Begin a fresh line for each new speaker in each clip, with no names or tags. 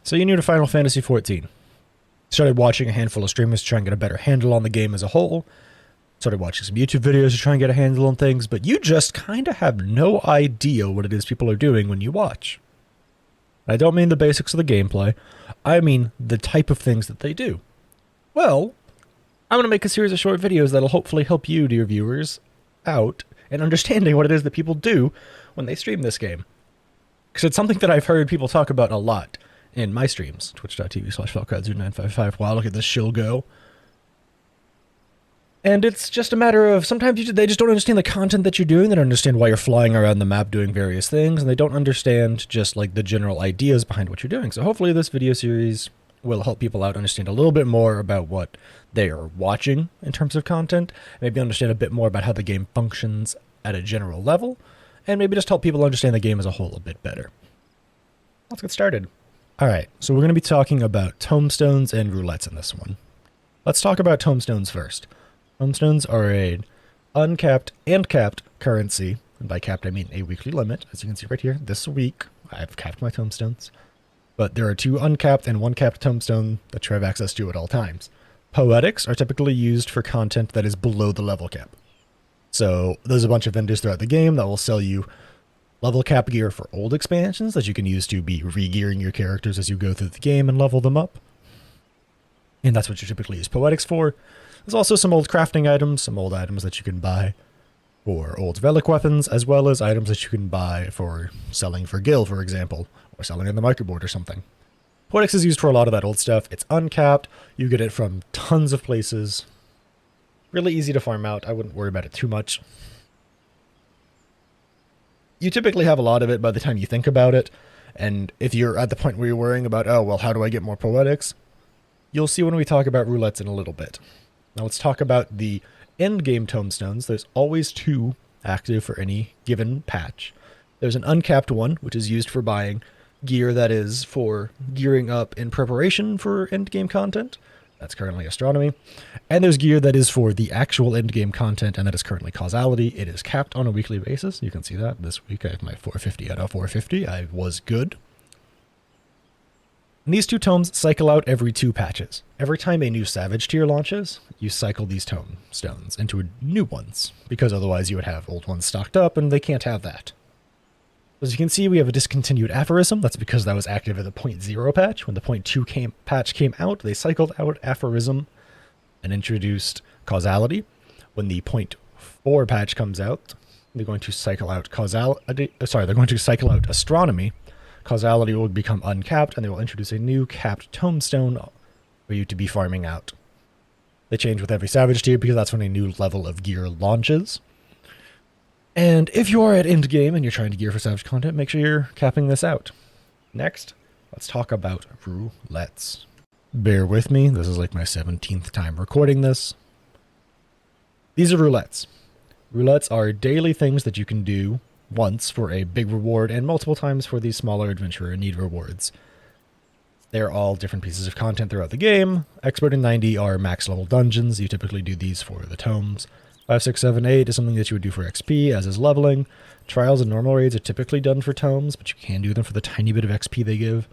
So you're new to Final Fantasy XIV. Started watching a handful of streamers to try and get a better handle on the game as a whole. Started watching some YouTube videos to try and get a handle on things, but you just kind of have no idea what it is people are doing when you watch. I don't mean the basics of the gameplay, I mean the type of things that they do. Well, I'm going to make a series of short videos that'll hopefully help you, dear viewers, out in understanding what it is that people do when they stream this game. Because it's something that I've heard people talk about a lot in my streams, twitch.tv/falcrowd0955. Wow, look at this shill go. And it's just a matter of, sometimes they just don't understand the content that you're doing, they don't understand why you're flying around the map doing various things, and they don't understand just like the general ideas behind what you're doing. So hopefully this video series will help people out understand a little bit more about what they are watching in terms of content, maybe understand a bit more about how the game functions at a general level, and maybe just help people understand the game as a whole a bit better. Let's get started. Alright, so we're going to be talking about tomestones and roulettes in this one. Let's talk about tomestones first. Tomestones are an uncapped and capped currency, and by capped I mean a weekly limit. As you can see right here, this week I've capped my tomestones. But there are 2 uncapped and 1 capped tombstone that you have access to at all times. Poetics are typically used for content that is below the level cap. So there's a bunch of vendors throughout the game that will sell you level cap gear for old expansions that you can use to be re-gearing your characters as you go through the game and level them up. And that's what you typically use Poetics for. There's also some old crafting items, some old items that you can buy for old relic weapons, as well as items that you can buy for selling for gil, for example, or selling on the market board or something. Poetics is used for a lot of that old stuff. It's uncapped. You get it from tons of places. Really easy to farm out. I wouldn't worry about it too much. You typically have a lot of it by the time you think about it, and if you're at the point where you're worrying about, oh, well, how do I get more poetics? You'll see when we talk about roulettes in a little bit. Now let's talk about the endgame tomestones. There's always 2 active for any given patch. There's an uncapped one, which is used for buying gear that is for gearing up in preparation for endgame content. That's currently astronomy. And there's gear that is for the actual endgame content, and that is currently causality. It is capped on a weekly basis. You can see that this week I have my 450 out of 450. I was good. And these 2 tomes cycle out every 2 patches. Every time a new Savage tier launches, you cycle these tomestones into new ones, because otherwise you would have old ones stocked up, and they can't have that. As you can see, we have a discontinued aphorism. That's because that was active at the 0.0 patch. When the 0.2 patch came out, they cycled out aphorism and introduced causality. When the 0.4 patch comes out, they're going to cycle out they're going to cycle out astronomy. Causality will become uncapped, and they will introduce a new capped tombstone for you to be farming out. They change with every Savage tier because that's when a new level of gear launches. And if you are at endgame and you're trying to gear for Savage content, make sure you're capping this out. Next, let's talk about roulettes. Bear with me, this is like my 17th time recording this. These are roulettes. Roulettes are daily things that you can do once for a big reward and multiple times for these smaller adventurer need rewards. They're all different pieces of content throughout the game. Expert and 90 are max level dungeons. You typically do these for the tomes. 5, 6, 7, 8 is something that you would do for XP, as is leveling. Trials and normal raids are typically done for tomes, but you can do them for the tiny bit of XP they give.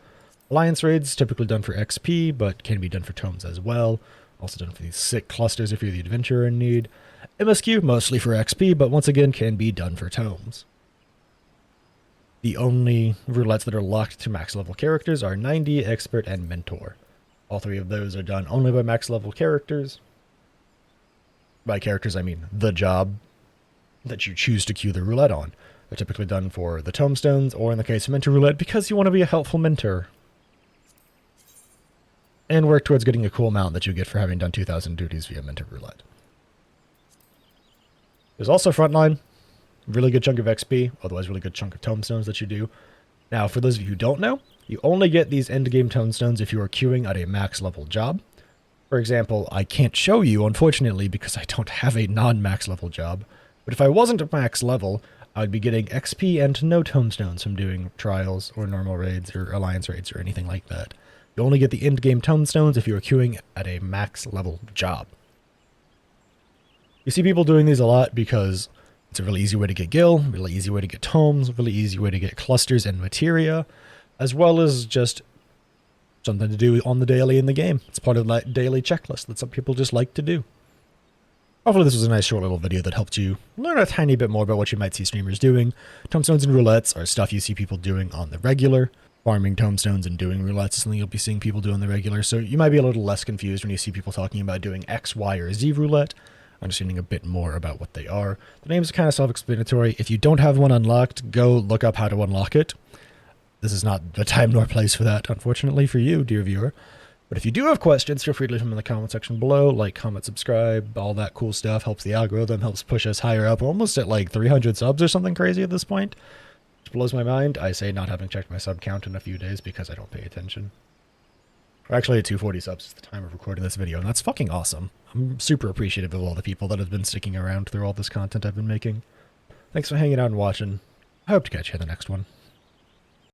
Alliance raids typically done for XP, but can be done for tomes as well. Also done for these sick clusters if you're the adventurer in need. MSQ, mostly for XP, but once again can be done for tomes. The only roulettes that are locked to max level characters are 90, Expert, and Mentor. All 3 of those are done only by max level characters. By characters, I mean the job that you choose to queue the roulette on. They're typically done for the tomestones, or in the case of mentor roulette, because you want to be a helpful mentor. And work towards getting a cool mount that you get for having done 2,000 duties via mentor roulette. There's also frontline. Really good chunk of XP, otherwise really good chunk of tomestones that you do. Now, for those of you who don't know, you only get these endgame tomestones if you are queuing at a max level job. For example, I can't show you, unfortunately, because I don't have a non-max level job. But if I wasn't at max level, I would be getting XP and no tomestones from doing trials or normal raids or alliance raids or anything like that. You only get the endgame tomestones if you are queuing at a max level job. You see people doing these a lot because it's a really easy way to get gil, really easy way to get tomes, really easy way to get clusters and materia, as well as just something to do on the daily in the game. It's part of that daily checklist that some people just like to do. Hopefully this was a nice short little video that helped you learn a tiny bit more about what you might see streamers doing. Tomestones and roulettes are stuff you see people doing on the regular. Farming tomestones and doing roulettes is something you'll be seeing people do on the regular, so you might be a little less confused when you see people talking about doing X, Y, or Z roulette, understanding a bit more about what they are. The names are kind of self-explanatory. If you don't have one unlocked, go look up how to unlock it. This is not the time nor place for that, unfortunately for you, dear viewer. But if you do have questions, feel free to leave them in the comment section below. Like, comment, subscribe, all that cool stuff. Helps the algorithm, helps push us higher up. We're almost at like 300 subs or something crazy at this point, which blows my mind. I say not having checked my sub count in a few days because I don't pay attention. We're actually at 240 subs at the time of recording this video, and that's fucking awesome. I'm super appreciative of all the people that have been sticking around through all this content I've been making. Thanks for hanging out and watching. I hope to catch you in the next one.